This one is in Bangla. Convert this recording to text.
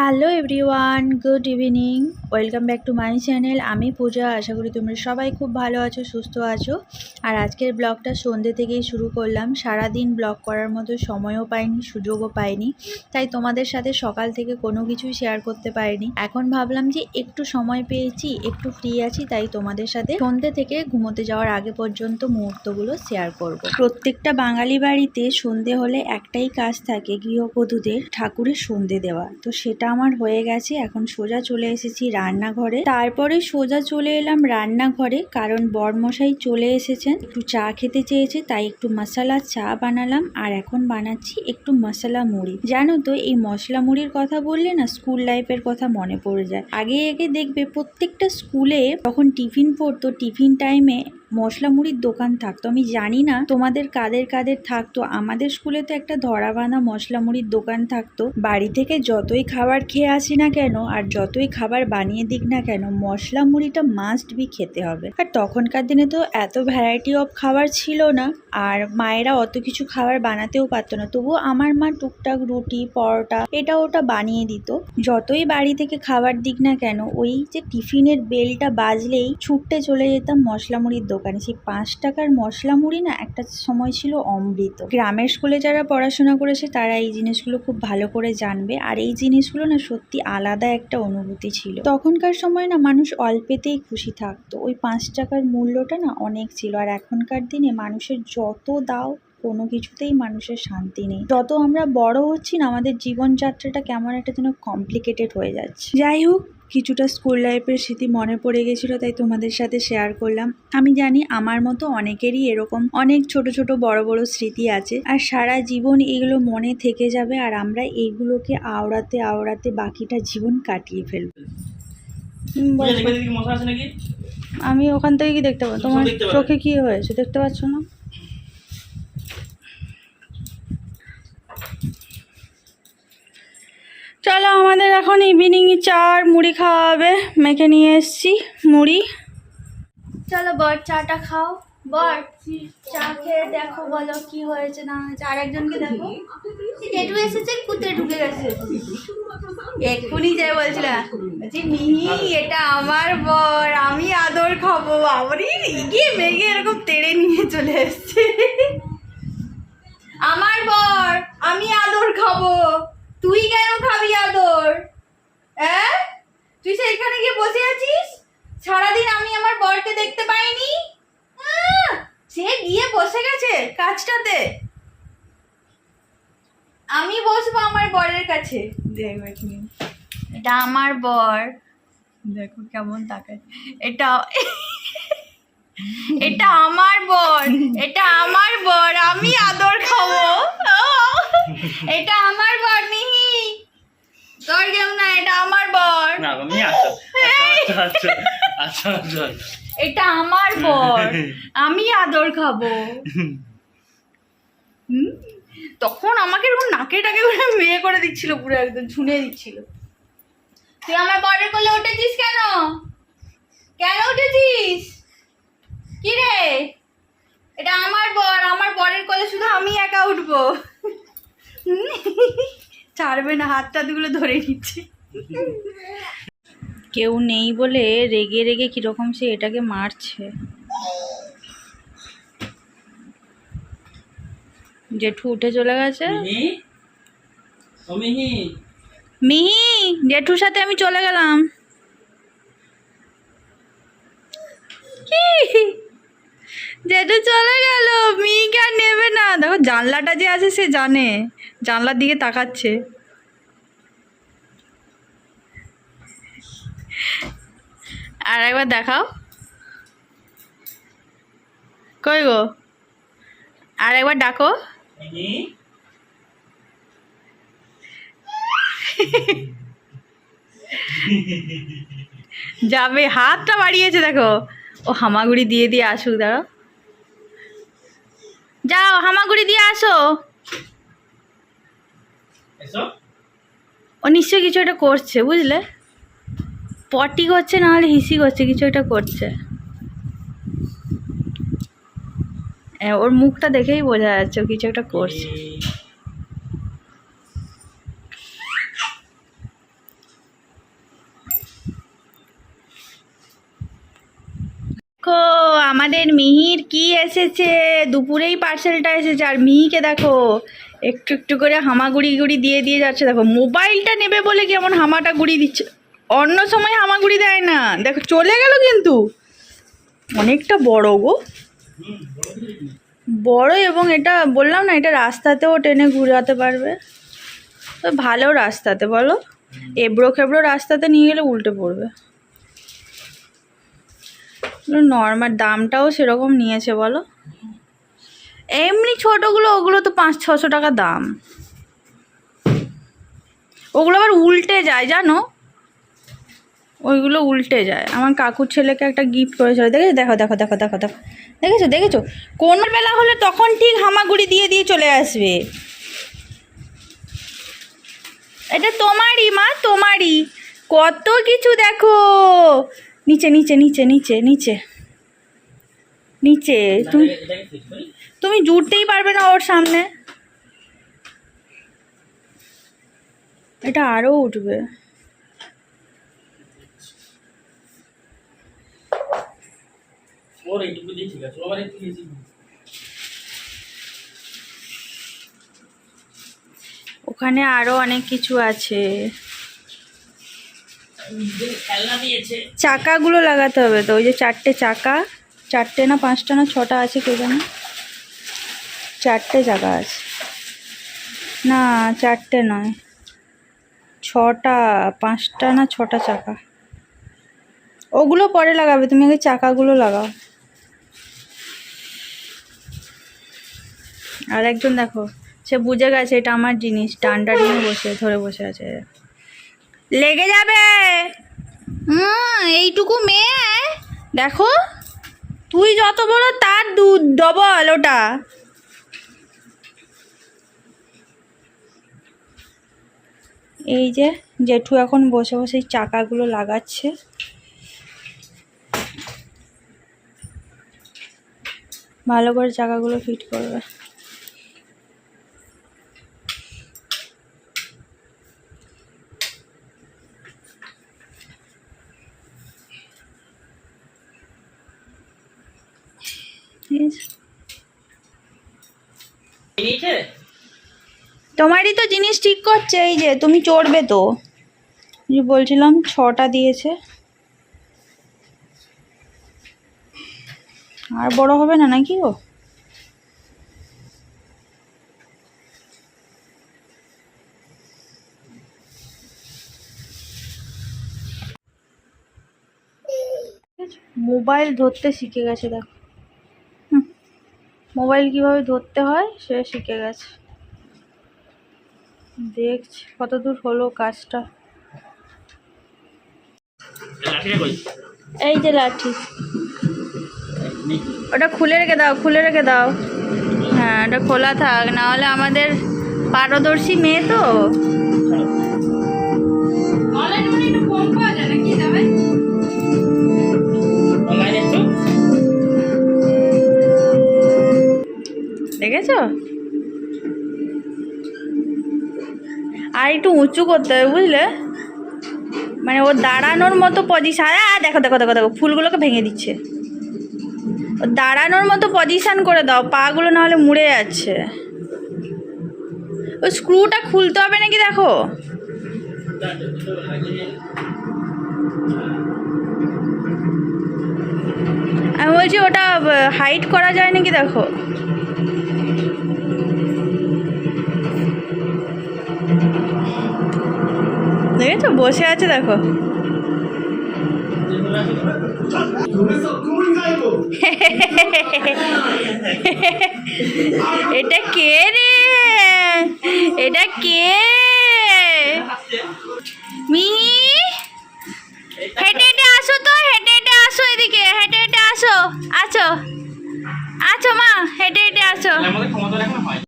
Hello everyone, good evening. Welcome back to my channel. আমি পূজা। আশা করি তোমরা সবাই খুব ভালো আছো, সুস্থ আছো। আর আজকের ব্লগটা সন্ধ্যে থেকেই শুরু করলাম। সারাদিন ব্লগ করার মতো সময়ও পাইনি, সুযোগও পাইনি, তাই তোমাদের সাথে সকাল থেকে কোনো কিছুই শেয়ার করতে পারিনি। এখন ভাবলাম যে একটু সময় পেয়েছি, একটু ফ্রি আছি, তাই তোমাদের সাথে সন্ধ্যে থেকে ঘুমোতে যাওয়ার আগে পর্যন্ত মুহূর্তগুলো শেয়ার করব। প্রত্যেকটা বাঙালি বাড়িতে সন্ধ্যে হলে একটাই কাজ থাকে, গৃহবধূদের ঠাকুরের সন্ধ্যে দেওয়া। তো সেটা আমার হয়ে গেছে। এখন সোজা চলে এসেছি রান্নাঘরে। তারপরে সোজা চলে এলাম রান্নাঘরে, কারণ বরমশাই চলে এসেছেন, একটু চা খেতে চেয়েছে, তাই একটু মশলা চা বানালাম। আর এখন বানাচ্ছি একটু মশলা মুড়ি। জানো তো, এই মশলা মুড়ির কথা বললে না স্কুল লাইফের কথা মনে পড়ে যায়। আগে দেখবে প্রত্যেকটা স্কুলে যখন টিফিন পড়তো, টিফিন টাইমে মশলা মুড়ির দোকান থাকতো। আমি জানি না তোমাদের কাদের কাদের থাকতো। আমাদের স্কুলে তো একটা ধরা বাঁধা মশলা মুড়ির দোকান থাকতো। বাড়ি থেকে যতই খাবার খেয়ে আসি না কেন, আর যতই খাবার বানিয়ে দিক না কেন, মশলা মুড়িটা মাস্ট বি খেতে হবে। আর তখনকার দিনে তো এত ভ্যারাইটি অফ খাবার ছিল না, আর মায়েরা অত কিছু খাবার বানাতেও পারতো না। তবুও আমার মা টুকটাক রুটি, পরোটা, এটা ওটা বানিয়ে দিত। যতই বাড়ি থেকে খাবার দিক না কেন, ওই যে টিফিনের বেলটা বাজলেই ছুটতে চলে যেতাম মশলা মুড়ির দোকানে। সেই 5 টাকার মশলা মুড়ি না একটা সময় ছিল অমৃত। গ্রামের স্কুলে যারা পড়াশোনা করেছে তারা এই জিনিসগুলো খুব ভালো করে জানবে। আর এই জিনিসগুলো না সত্যি আলাদা একটা অনুভূতি ছিল। তখনকার সময় না মানুষ অল্পেতেই খুশি থাকতো। ওই 5 টাকার মূল্যটা না অনেক ছিল। আর এখনকার দিনে মানুষের যত দাও, কোনো কিছুতেই মানুষের শান্তি নেই। যত আমরা বড় হচ্ছি না, আমাদের জীবনযাত্রাটা কেমন একটা যেন কমপ্লিকেটেড হয়ে যাচ্ছে। যাই হোক, কিছুটা স্কুল লাইফের স্মৃতি মনে পড়ে গেছিলো, তাই তোমাদের সাথে শেয়ার করলাম। আমি জানি আমার মতো অনেকেরই এরকম অনেক ছোট ছোট বড় বড় স্মৃতি আছে, আর সারা জীবন এগুলো মনে থেকে যাবে। আর আমরা এইগুলোকে আওড়াতে আওড়াতে বাকিটা জীবন কাটিয়ে ফেলবো। আমি ওখান থেকে কি দেখতে পাবো? তোমার চোখে কি হয়েছে দেখতে পাচ্ছ না? চলো, আমাদের এখন ইভিনিং চা আর মুড়ি খাওয়া হবে। মেখে নিয়ে এসছি মুড়ি। চলো বর, চাটা খাও। বর, চা খেয়ে দেখো, বলো কি হয়েছে না হয়েছে। আর একজনকে দেখো, জেঠু এসেছে, কুত্তে ঢুকে গেছে। এক্ষুনি যাই বলছিলাম যে মিহি, এটা আমার বর, আমি আদর খাবো। বাবারই রেগে মেগে এরকম তেড়ে নিয়ে চলে এসছে। আমার বর, আমি আদর খাবো। তুই কেন খাবি আদর? হ্যাঁ, তুই সেইখানে গিয়ে বসে আছিস। সারাদিন আমি আমার বরকে দেখতে পাইনি। সে গিয়ে বসে গেছে কাজটাতে। আমি বসবো আমার বরের কাছে। দেখো, এটা আমার বর, দেখো কেমন তাকায়। এটা এটা আমার বর, এটা আমার বর, আমি আদর খাবো। এটা আমার বর মিহি, তোর কেউ না, এটা আমার বর। এটা আমার বর, আমি আদর খাবো। তখন আমাকে এরকম নাকে টাকে মেয়ে করে দিচ্ছিল, পুরো একদম ঝুনে দিচ্ছিল। তুই আমার বরের কোলে উঠেছিস কেন? কেন উঠেছিস? কি রে, এটা আমার বর, আমার বরের কোলে শুধু আমি একা উঠবো। ছাড়বে না, হাত টাতগুলো ধরে নিচ্ছে। কেউ নেই বলে রেগে রেগে কিরকম সে এটাকে মারছে। জেঠু উঠে চলে গেছে। মিহি, জেঠুর সাথে আমি চলে গেলাম। জেঠু চলে গেল, মিহিকে আর নেবে না। দেখো জানলাটা যে আছে সে জানে, জানলার দিকে তাকাচ্ছে। আর একবার দেখাও, কই গো? আর একবার ডাকো। যাবে, হাতটা বাড়িয়েছে দেখো। ও হামাগুড়ি দিয়ে দিয়ে আসুক, দাঁড়াও। যাও হামাগুড়ি দিয়ে আসো। ও নিশ্চয়ই কিছু একটা করছে, বুঝলে? পটি করছে, নাহলে হিসি করছে, কিছু একটা করছে। ওর মুখটা দেখেই বোঝা যাচ্ছে ও কিছু একটা করছে। আমাদের মিহির কি এসেছে, দুপুরেই পার্সেলটা এসেছে। আর মিহিকে দেখো একটু একটু করে হামাগুড়ি গুড়ি দিয়ে দিয়ে যাচ্ছে। দেখো মোবাইলটা নেবে বলে কেমন হামাটা গুড়ি দিচ্ছে, অন্য সময় হামাগুড়ি দেয় না। দেখো চলে গেল, কিন্তু অনেকটা বড় গো, বড়। এবং এটা বললাম না, এটা রাস্তাতেও টেনে ঘুরাতে পারবে। তো ভালো রাস্তাতে, বলো, এবড়ো খেবড়ো রাস্তাতে নিয়ে গেলে উল্টে পড়বে। নর্মাল দামটাও সেরকম নিয়েছে বলো। এমনি ছোটোগুলো ওগুলো তো 500-600 টাকা দাম। ওগুলো আবার উল্টে যায় জানো, ওইগুলো উল্টে যায়। আমার কাকুর ছেলেকে একটা গিফট করেছিল, দেখেছো? দেখো দেখো দেখো দেখো দেখো, দেখেছো দেখেছো? কোন বেলা হলে তখন ঠিক হামাগুড়ি দিয়ে দিয়ে চলে আসবে। এটা তোমারই মা, তোমারই। কত কিছু দেখো, নিচে নিচে নিচে নিচে নিচে নিচে। তুমি জুড়তেই পারবে না ওর সামনে। এটা আরও উঠবে। ওখানে আরো অনেক কিছু আছে। চাকাগুলো লাগাতে হবে তো, ওই যে 4টে চাকা, 4টে না 5টা না 6টা আছে কে জানে। 4টে চাকা আছে, না 4টে নয়, 6টা, 5টা না 6টা চাকা। ওগুলো পরে লাগাবে, তুমি আগে চাকাগুলো লাগাও। আর একজন দেখো, সে বুঝে গেছে এটা আমার জিনিস, ডান্ডা নিয়ে ধরে বসে আছে। লেগে যাবে। এইটুকু মেয়ে, দেখো তুই যত বড় তার ডবল ওটা। এই যে জেঠু এখন বসে বসে চাকাগুলো লাগাচ্ছে। ভালো করে চাকাগুলো ফিট করবে। তোমারই তো জিনিস ঠিক করছে। এই যে তুমি চড়বে তো, যে বলছিলাম 6টা দিয়েছে। আর বড় হবে না নাকি ও? মোবাইল ধরতে শিখে গেছে দেখো। মোবাইল কিভাবে ধরতে হয় সে শিখে গেছে। দেখছি কতদূর হলো কাজটা। এই যে লাঠি, ওটা খুলে রেখে দাও, খুলে রেখে দাও। হ্যাঁ, ওটা খোলা থাক, না হলে আমাদের পারদর্শী মেয়ে তো। দেখেছো? আর একটু উঁচু করতে হবে বুঝলে, মানে ও দাঁড়ানোর মতো পজিশন। দেখো দেখো দেখো দেখো, ফুলগুলোকে ভেঙে দিচ্ছে। ও দাঁড়ানোর মতো পজিশন করে দাও, পাগুলো না হলে মুড়ে যাচ্ছে। ওই স্ক্রুটা খুলতে হবে নাকি দেখো। আমি বলছি ওটা হাইট করা যায় নাকি দেখো। দেখেছো বসে আছে দেখো। এটা কে রে, এটা কে? মিহি, হেঁটে হেঁটে আসো তো, হেঁটে হেঁটে আসো এদিকে, হেঁটে হেঁটে আসো। আছো আছো মা, হেঁটে হেঁটে আসো।